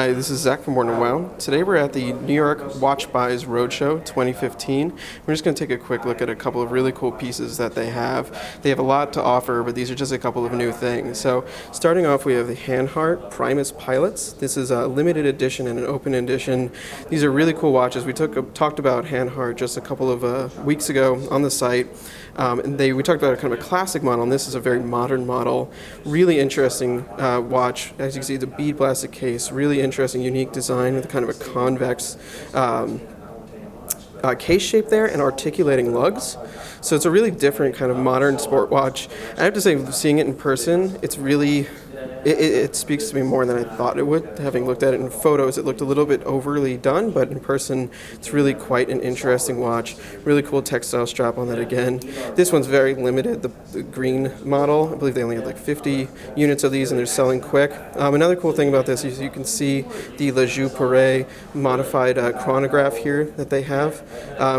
Hi, this is Zach from Worn&Wound. Today we're at the New York WATCHBUYS ROADSHOw 2015. We're just going to take a quick look at a couple of really cool pieces that they have. They have a lot to offer, but these are just a couple of new things. So starting off, we have the Hanhart Primus pilots. This is a limited edition and an open edition. These are really cool watches. We talked about Hanhart just a couple of weeks ago on the site. We talked about a kind of a classic model, and this is a very modern model. Really interesting watch. As you can see, the bead plastic case, really interesting, unique design with kind of a convex case shape there and articulating lugs. So it's a really different kind of modern sport watch. I have to say, seeing it in person, it's really, it speaks to me more than I thought it would. Having looked at it in photos, it looked a little bit overly done, but in person, it's really quite an interesting watch. Really cool textile strap on that again. This one's very limited, the green model. I believe they only had like 50 units of these and they're selling quick. Another cool thing about this is you can see the La Joux Perret modified chronograph here that they have.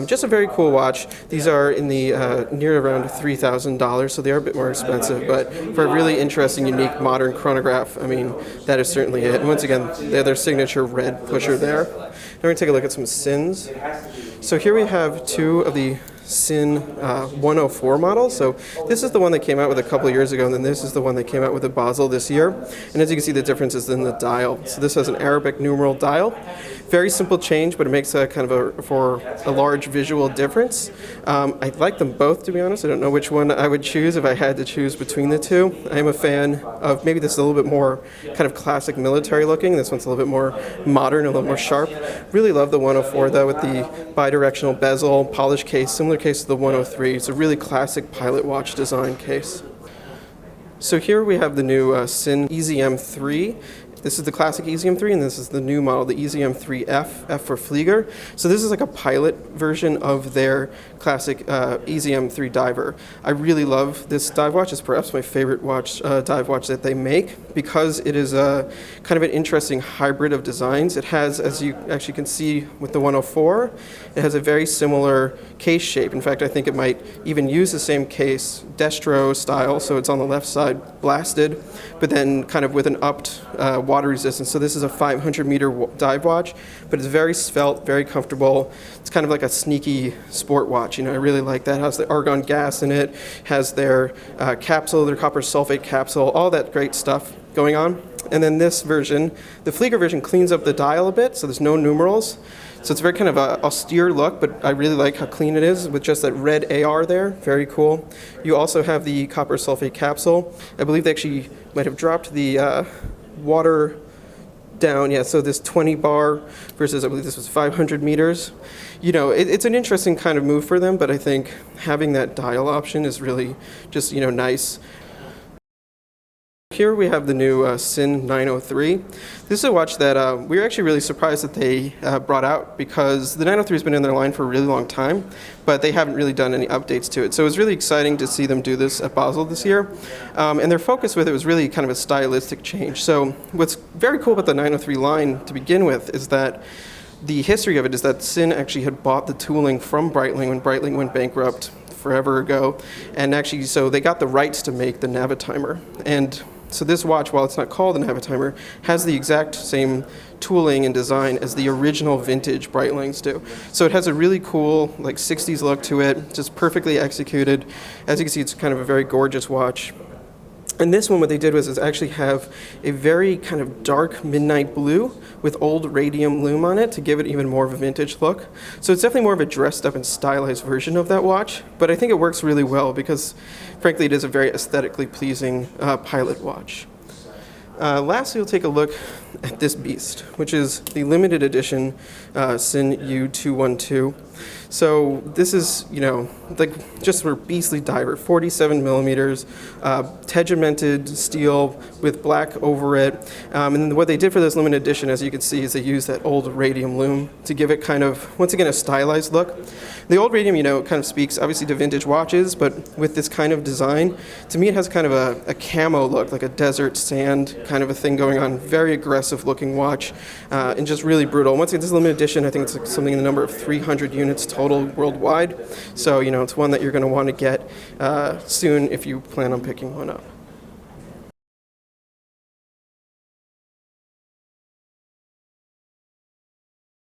Just a very cool watch. These are in the near around $3,000, so they are a bit more expensive, but for a really interesting, unique, modern chronograph, I mean, that is certainly it. And once again, they have their signature red pusher there. Now we're going to take a look at some Sinns. So here we have two of the Sinn 104 models. So this is the one that came out with a couple of years ago, and then this is the one that came out with a Basel this year. And as you can see, the difference is in the dial. So this has an Arabic numeral dial. Very simple change, but it makes a kind of for a large visual difference. I like them both, to be honest. I don't know which one I would choose if I had to choose between the two. I am a fan of, maybe this is a little bit more kind of classic military looking. This one's a little bit more modern, a little more sharp. Really love the 104 though, with the bidirectional bezel, polished case, similar case to the 103. It's a really classic pilot watch design case. So here we have the new Sinn EZM 3. This is the classic EZM 3, and this is the new model, the EZM 3F, F for Flieger. So this is like a pilot version of their classic EZM 3 diver. I really love this dive watch. It's perhaps my favorite watch, dive watch that they make, because it is a kind of an interesting hybrid of designs. It has, as you actually can see with the 104, it has a very similar case shape. In fact, I think it might even use the same case, destro style, so it's on the left side blasted, but then kind of with an upped water resistance. So this is a 500-meter dive watch, but it's very svelte, very comfortable. It's kind of like a sneaky sport watch. You know, I really like that. It has the argon gas in it, has their capsule, their copper sulfate capsule, all that great stuff going on. And then this version, the Flieger version, cleans up the dial a bit, so there's no numerals. So it's very kind of a austere look, but I really like how clean it is with just that red AR there. Very cool. You also have the copper sulfate capsule. I believe they actually might have dropped the water down. Yeah, so this 20 bar versus, I believe this was 500 meters. You know, it's an interesting kind of move for them, but I think having that dial option is really just, you know, nice. Here we have the new Sinn 903. This is a watch that we were actually really surprised that they brought out, because the 903 has been in their line for a really long time, but they haven't really done any updates to it. So it was really exciting to see them do this at Basel this year. And their focus with it was really kind of a stylistic change. So what's very cool about the 903 line to begin with is that the history of it is that Sinn actually had bought the tooling from Breitling when Breitling went bankrupt forever ago. And actually, so they got the rights to make the Navitimer. And so this watch, while it's not called a Navitimer, has the exact same tooling and design as the original vintage Breitlings do. So it has a really cool, like 60s look to it, just perfectly executed. As you can see, it's kind of a very gorgeous watch. And this one, what they did was actually have a very kind of dark midnight blue with old radium lume on it to give it even more of a vintage look. So it's definitely more of a dressed up and stylized version of that watch, but I think it works really well because, frankly, it is a very aesthetically pleasing pilot watch. Lastly, we'll take a look at this beast, which is the limited edition Sinn U212. So this is, you know, like just for beastly diver, 47 millimeters, tegimented steel with black over it. And then what they did for this limited edition, as you can see, is they used that old radium lume to give it kind of, once again, a stylized look. The old radium, you know, kind of speaks obviously to vintage watches, but with this kind of design, to me it has kind of a camo look, like a desert sand kind of a thing going on. Very aggressive looking watch, and just really brutal. Once again, this is a limited edition. I think it's like something in the number of 300 units total worldwide. So, you know, it's one that you're going to want to get soon if you plan on picking one up.